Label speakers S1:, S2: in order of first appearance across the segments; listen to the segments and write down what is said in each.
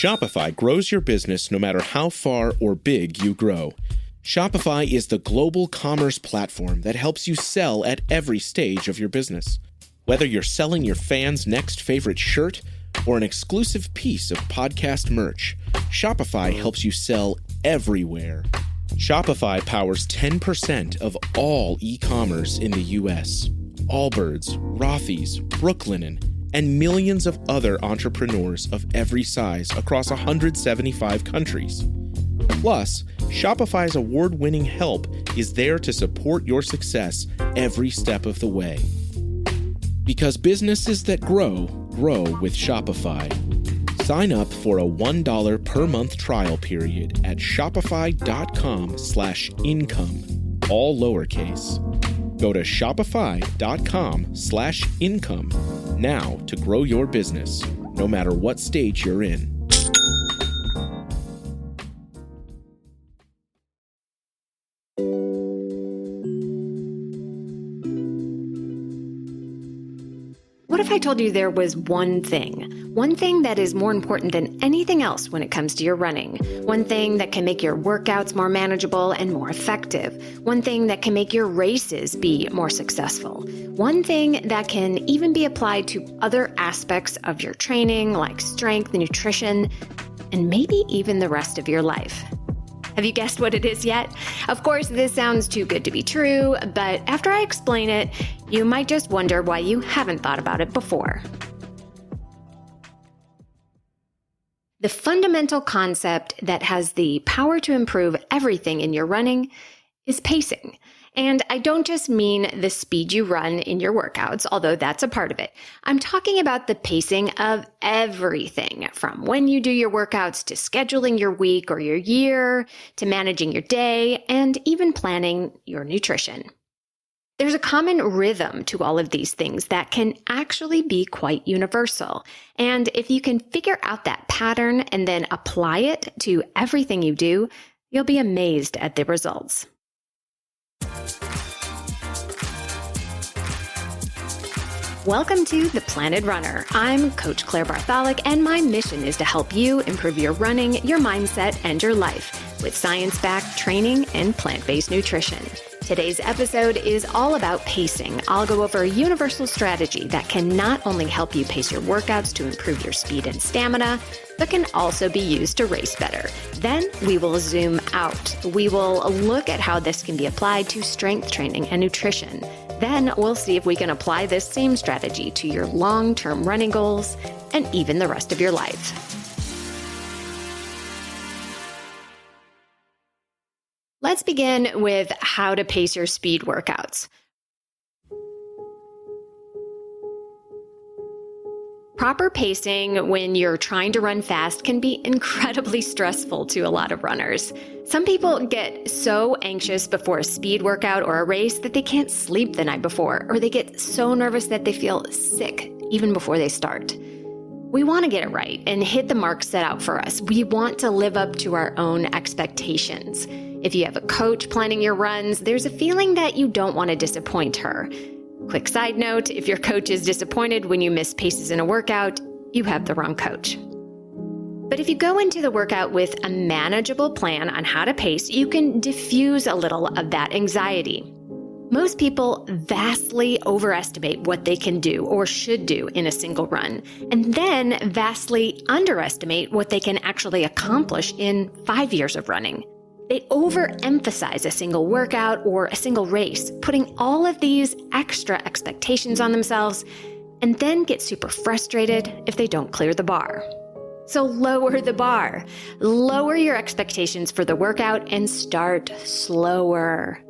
S1: Shopify grows your business no matter how far or big you grow. Shopify is the global commerce platform that helps you sell at every stage of your business. Whether you're selling your fans' next favorite shirt or an exclusive piece of podcast merch, Shopify helps you sell everywhere. Shopify powers 10% of all e-commerce in the U.S. Allbirds, Rothy's, Brooklinen, and millions of other entrepreneurs of every size across 175 countries. Plus, Shopify's award-winning help is there to support your success every step of the way. Because businesses that grow, grow with Shopify. Sign up for a $1 per month trial period at shopify.com/income, all lowercase. Go to shopify.com/income now to grow your business, no matter what stage you're in.
S2: What if I told you there was one thing that is more important than anything else when it comes to your running? One thing that can make your workouts more manageable and more effective. One thing that can make your races be more successful. One thing that can even be applied to other aspects of your training, like strength, nutrition, and maybe even the rest of your life. Have you guessed what it is yet? Of course, this sounds too good to be true, but after I explain it, you might just wonder why you haven't thought about it before. The fundamental concept that has the power to improve everything in your running is pacing. And I don't just mean the speed you run in your workouts, although that's a part of it. I'm talking about the pacing of everything, from when you do your workouts to scheduling your week or your year, to managing your day, and even planning your nutrition. There's a common rhythm to all of these things that can actually be quite universal. And if you can figure out that pattern and then apply it to everything you do, you'll be amazed at the results. Welcome to The Planet Runner. I'm Coach Claire Bartholic, and my mission is to help you improve your running, your mindset, and your life with science-backed training and plant-based nutrition. Today's episode is all about pacing. I'll go over a universal strategy that can not only help you pace your workouts to improve your speed and stamina, but can also be used to race better. Then we will zoom out. We will look at how this can be applied to strength training and nutrition. Then we'll see if we can apply this same strategy to your long-term running goals and even the rest of your life. Let's begin with how to pace your speed workouts. Proper pacing when you're trying to run fast can be incredibly stressful to a lot of runners. Some people get so anxious before a speed workout or a race that they can't sleep the night before, or they get so nervous that they feel sick even before they start. We want to get it right and hit the mark set out for us. We want to live up to our own expectations. If you have a coach planning your runs, there's a feeling that you don't want to disappoint her. Quick side note, if your coach is disappointed when you miss paces in a workout, you have the wrong coach. But if you go into the workout with a manageable plan on how to pace, you can diffuse a little of that anxiety. Most people vastly overestimate what they can do or should do in a single run, and then vastly underestimate what they can actually accomplish in 5 years of running. They overemphasize a single workout or a single race, putting all of these extra expectations on themselves, and then get super frustrated if they don't clear the bar. So lower the bar. Lower your expectations for the workout and start slower.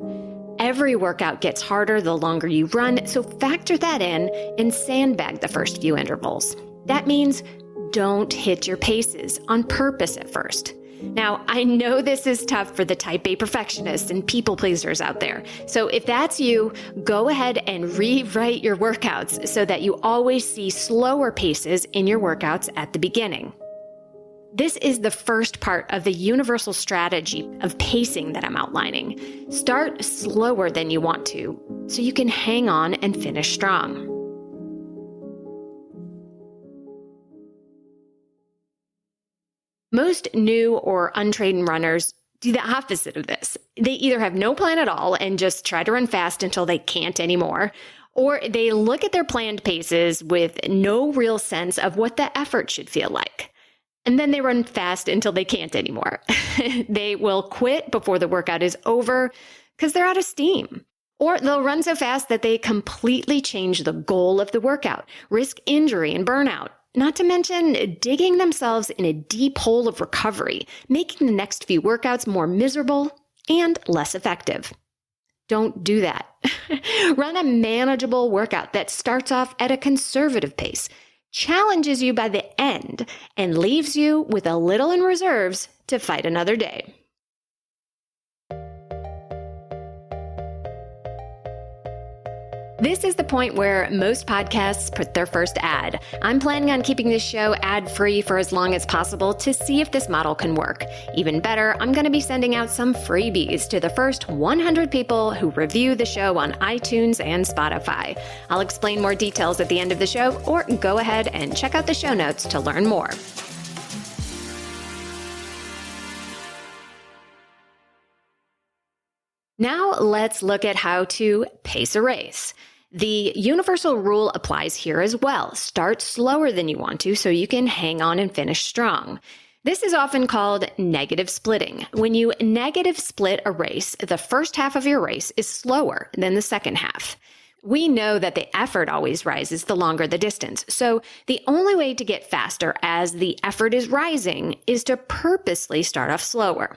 S2: Every workout gets harder the longer you run, so factor that in and sandbag the first few intervals. That means don't hit your paces on purpose at first. Now, I know this is tough for the type A perfectionists and people pleasers out there. So if that's you, go ahead and rewrite your workouts so that you always see slower paces in your workouts at the beginning. This is the first part of the universal strategy of pacing that I'm outlining. Start slower than you want to, so you can hang on and finish strong. Most new or untrained runners do the opposite of this. They either have no plan at all and just try to run fast until they can't anymore, or they look at their planned paces with no real sense of what the effort should feel like. And then they run fast until they can't anymore. They will quit before the workout is over because they're out of steam. Or they'll run so fast that they completely change the goal of the workout, risk injury and burnout. Not to mention digging themselves in a deep hole of recovery, making the next few workouts more miserable and less effective. Don't do that. Run a manageable workout that starts off at a conservative pace, challenges you by the end, and leaves you with a little in reserves to fight another day. This is the point where most podcasts put their first ad. I'm planning on keeping this show ad-free for as long as possible to see if this model can work. Even better, I'm going to be sending out some freebies to the first 100 people who review the show on iTunes and Spotify. I'll explain more details at the end of the show, or go ahead and check out the show notes to learn more. Now let's look at how to pace a race. The universal rule applies here as well. Start slower than you want to so you can hang on and finish strong. This is often called negative splitting. When you negative split a race, the first half of your race is slower than the second half. We know that the effort always rises the longer the distance. So the only way to get faster as the effort is rising is to purposely start off slower.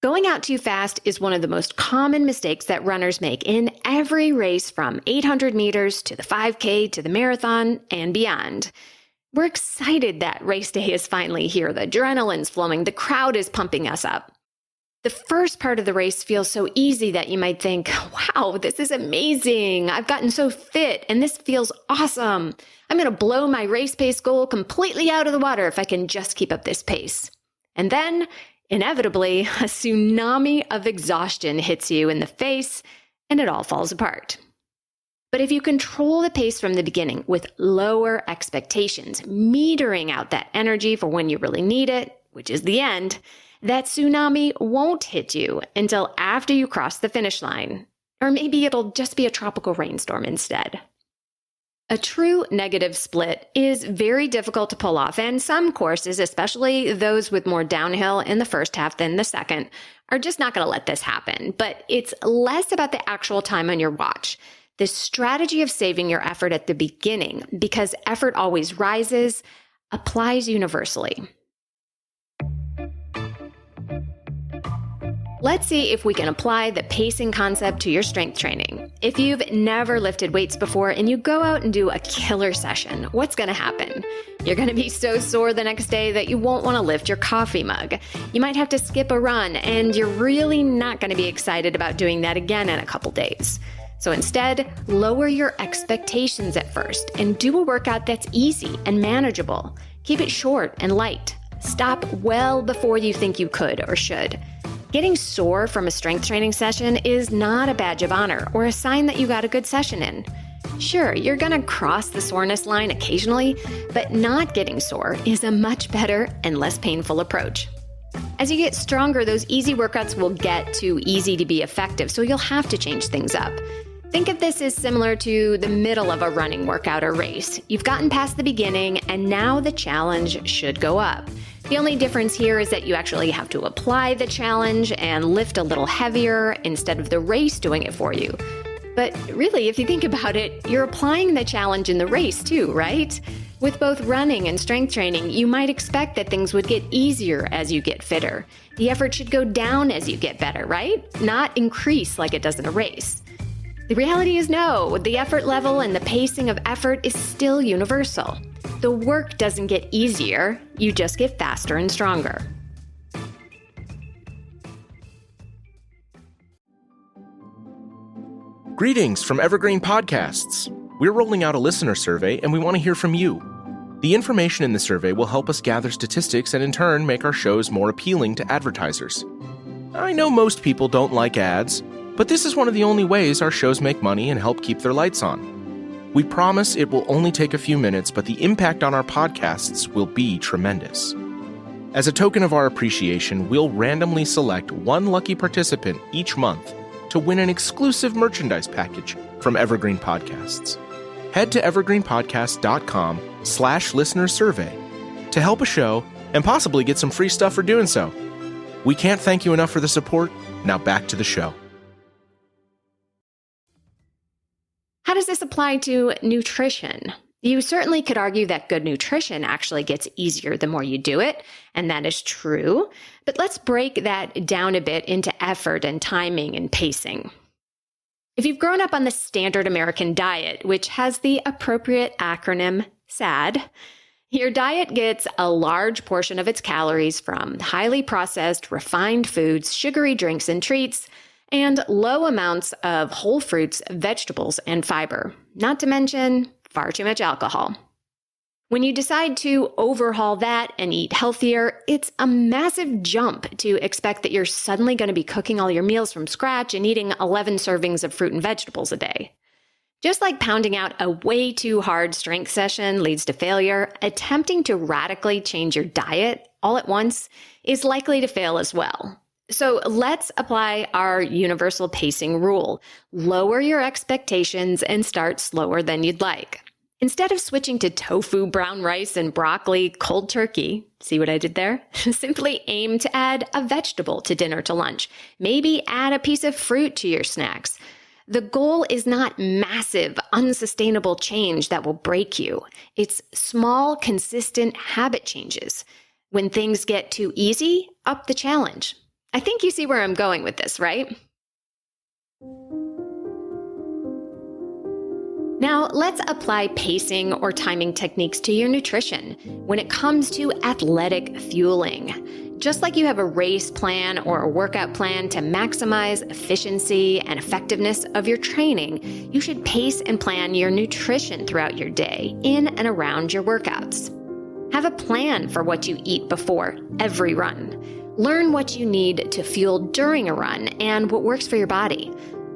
S2: Going out too fast is one of the most common mistakes that runners make in every race from 800 meters to the 5K to the marathon and beyond. We're excited that race day is finally here. The adrenaline's flowing. The crowd is pumping us up. The first part of the race feels so easy that you might think, wow, this is amazing. I've gotten so fit and this feels awesome. I'm going to blow my race pace goal completely out of the water if I can just keep up this pace. And then inevitably, a tsunami of exhaustion hits you in the face, and it all falls apart. But if you control the pace from the beginning with lower expectations, metering out that energy for when you really need it, which is the end, that tsunami won't hit you until after you cross the finish line. Or maybe it'll just be a tropical rainstorm instead. A true negative split is very difficult to pull off, and some courses, especially those with more downhill in the first half than the second, are just not going to let this happen. But it's less about the actual time on your watch. The strategy of saving your effort at the beginning, because effort always rises, applies universally. Let's see if we can apply the pacing concept to your strength training. If you've never lifted weights before and you go out and do a killer session, what's going to happen? You're going to be so sore the next day that you won't want to lift your coffee mug. You might have to skip a run, and you're really not going to be excited about doing that again in a couple days. So instead, lower your expectations at first and do a workout that's easy and manageable. Keep it short and light. Stop well before you think you could or should. Getting sore from a strength training session is not a badge of honor or a sign that you got a good session in. Sure, you're going to cross the soreness line occasionally, but not getting sore is a much better and less painful approach. As you get stronger, those easy workouts will get too easy to be effective, so you'll have to change things up. Think of this as similar to the middle of a running workout or race. You've gotten past the beginning, and now the challenge should go up. The only difference here is that you actually have to apply the challenge and lift a little heavier instead of the race doing it for you. But really, if you think about it, you're applying the challenge in the race too, right? With both running and strength training, you might expect that things would get easier as you get fitter. The effort should go down as you get better, right? Not increase like it does in a race. The reality is no, the effort level and the pacing of effort is still universal. The work doesn't get easier, you just get faster and stronger.
S1: Greetings from Evergreen Podcasts. We're rolling out a listener survey and we want to hear from you. The information in the survey will help us gather statistics and in turn make our shows more appealing to advertisers. I know most people don't like ads, but this is one of the only ways our shows make money and help keep their lights on. We promise it will only take a few minutes, but the impact on our podcasts will be tremendous. As a token of our appreciation, we'll randomly select one lucky participant each month to win an exclusive merchandise package from Evergreen Podcasts. Head to evergreenpodcast.com/listenersurvey to help a show and possibly get some free stuff for doing so. We can't thank you enough for the support. Now back to the show.
S2: How does this apply to nutrition? You certainly could argue that good nutrition actually gets easier the more you do it, and that is true. But let's break that down a bit into effort and timing and pacing. If you've grown up on the standard American diet, which has the appropriate acronym SAD, your diet gets a large portion of its calories from highly processed, refined foods, sugary drinks and treats, and low amounts of whole fruits, vegetables, and fiber, not to mention far too much alcohol. When you decide to overhaul that and eat healthier, it's a massive jump to expect that you're suddenly going to be cooking all your meals from scratch and eating 11 servings of fruit and vegetables a day. Just like pounding out a way too hard strength session leads to failure, attempting to radically change your diet all at once is likely to fail as well. So let's apply our universal pacing rule. Lower your expectations and start slower than you'd like. Instead of switching to tofu, brown rice, and broccoli cold turkey, see what I did there? Simply aim to add a vegetable to dinner to lunch. Maybe add a piece of fruit to your snacks. The goal is not massive, unsustainable change that will break you. It's small, consistent habit changes. When things get too easy, up the challenge. I think you see where I'm going with this, right? Now, let's apply pacing or timing techniques to your nutrition when it comes to athletic fueling. Just like you have a race plan or a workout plan to maximize efficiency and effectiveness of your training, you should pace and plan your nutrition throughout your day, in and around your workouts. Have a plan for what you eat before every run. Learn what you need to fuel during a run and what works for your body.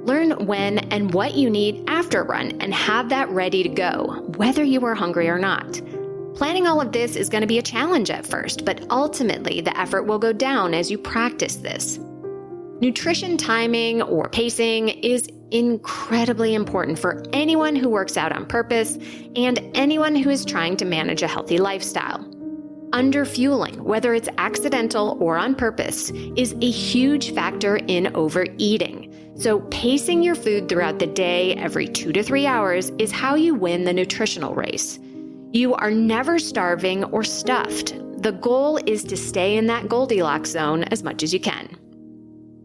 S2: Learn when and what you need after a run and have that ready to go, whether you are hungry or not. Planning all of this is going to be a challenge at first, but ultimately the effort will go down as you practice this. Nutrition timing or pacing is incredibly important for anyone who works out on purpose and anyone who is trying to manage a healthy lifestyle. Underfueling, whether it's accidental or on purpose, is a huge factor in overeating. So pacing your food throughout the day every 2 to 3 hours is how you win the nutritional race. You are never starving or stuffed. The goal is to stay in that Goldilocks zone as much as you can.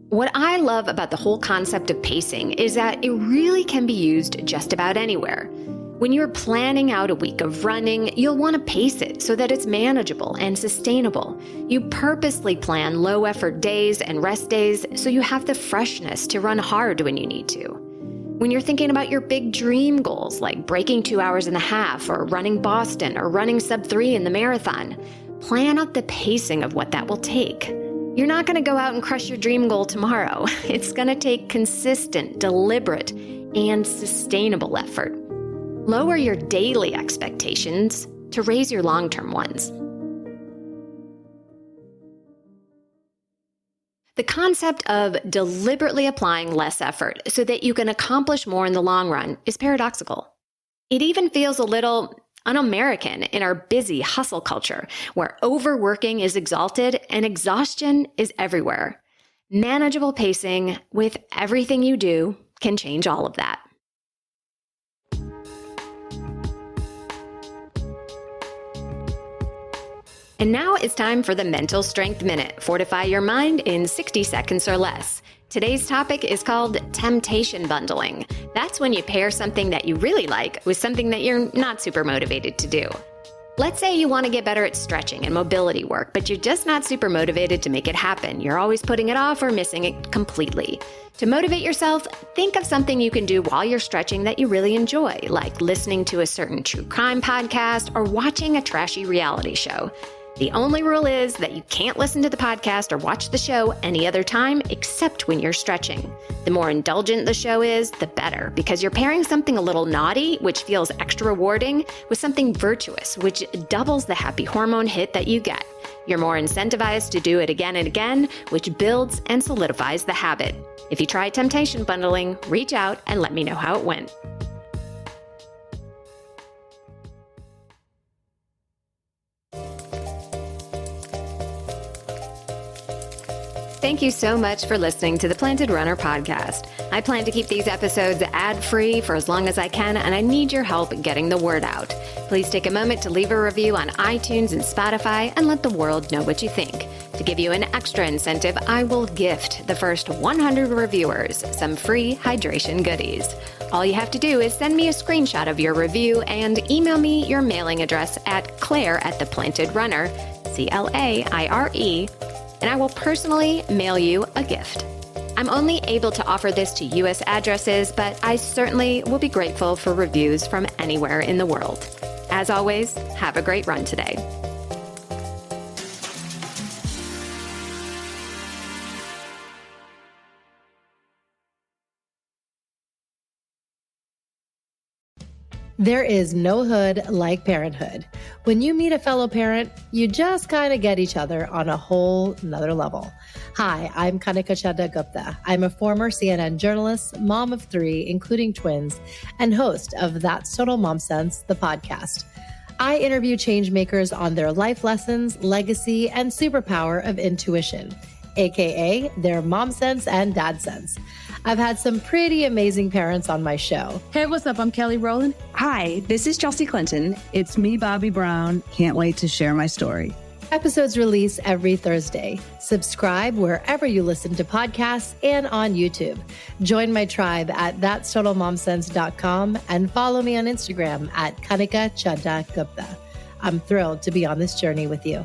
S2: What I love about the whole concept of pacing is that it really can be used just about anywhere. When you're planning out a week of running, you'll want to pace it so that it's manageable and sustainable. You purposely plan low-effort days and rest days so you have the freshness to run hard when you need to. When you're thinking about your big dream goals like breaking 2 hours and a half or running Boston or running sub-3 in the marathon, plan out the pacing of what that will take. You're not going to go out and crush your dream goal tomorrow. It's going to take consistent, deliberate, and sustainable effort. Lower your daily expectations to raise your long-term ones. The concept of deliberately applying less effort so that you can accomplish more in the long run is paradoxical. It even feels a little un-American in our busy hustle culture, where overworking is exalted and exhaustion is everywhere. Manageable pacing with everything you do can change all of that. And now it's time for the Mental Strength Minute. Fortify your mind in 60 seconds or less. Today's topic is called temptation bundling. That's when you pair something that you really like with something that you're not super motivated to do. Let's say you want to get better at stretching and mobility work, but you're just not super motivated to make it happen. You're always putting it off or missing it completely. To motivate yourself, think of something you can do while you're stretching that you really enjoy, like listening to a certain true crime podcast or watching a trashy reality show. The only rule is that you can't listen to the podcast or watch the show any other time except when you're stretching. The more indulgent the show is, the better, because you're pairing something a little naughty, which feels extra rewarding, with something virtuous, which doubles the happy hormone hit that you get. You're more incentivized to do it again and again, which builds and solidifies the habit. If you try temptation bundling, reach out and let me know how it went. Thank you so much for listening to the Planted Runner podcast. I plan to keep these episodes ad-free for as long as I can, and I need your help getting the word out. Please take a moment to leave a review on iTunes and Spotify and let the world know what you think. To give you an extra incentive, I will gift the first 100 reviewers some free hydration goodies. All you have to do is send me a screenshot of your review and email me your mailing address at Claire@theplantedrunner, CLAIRE, and I will personally mail you a gift. I'm only able to offer this to U.S. addresses, but I certainly will be grateful for reviews from anywhere in the world. As always, have a great run today.
S3: There is no hood like parenthood. When you meet a fellow parent, you just kind of get each other on a whole nother level. Hi, I'm Kanika Chadda Gupta. I'm a former CNN journalist, mom of 3, including twins, and host of That's Total Mom Sense, the podcast. I interview changemakers on their life lessons, legacy, and superpower of intuition, aka their mom sense and dad sense. I've had some pretty amazing parents on my show.
S4: Hey, what's up? I'm Kelly Rowland.
S5: Hi, this is Chelsea Clinton.
S4: It's me, Bobby Brown. Can't wait to share my story.
S3: Episodes release every Thursday. Subscribe wherever you listen to podcasts and on YouTube. Join my tribe at thatstotalmomsense.com and follow me on Instagram at Kanika Chadda Gupta. I'm thrilled to be on this journey with you.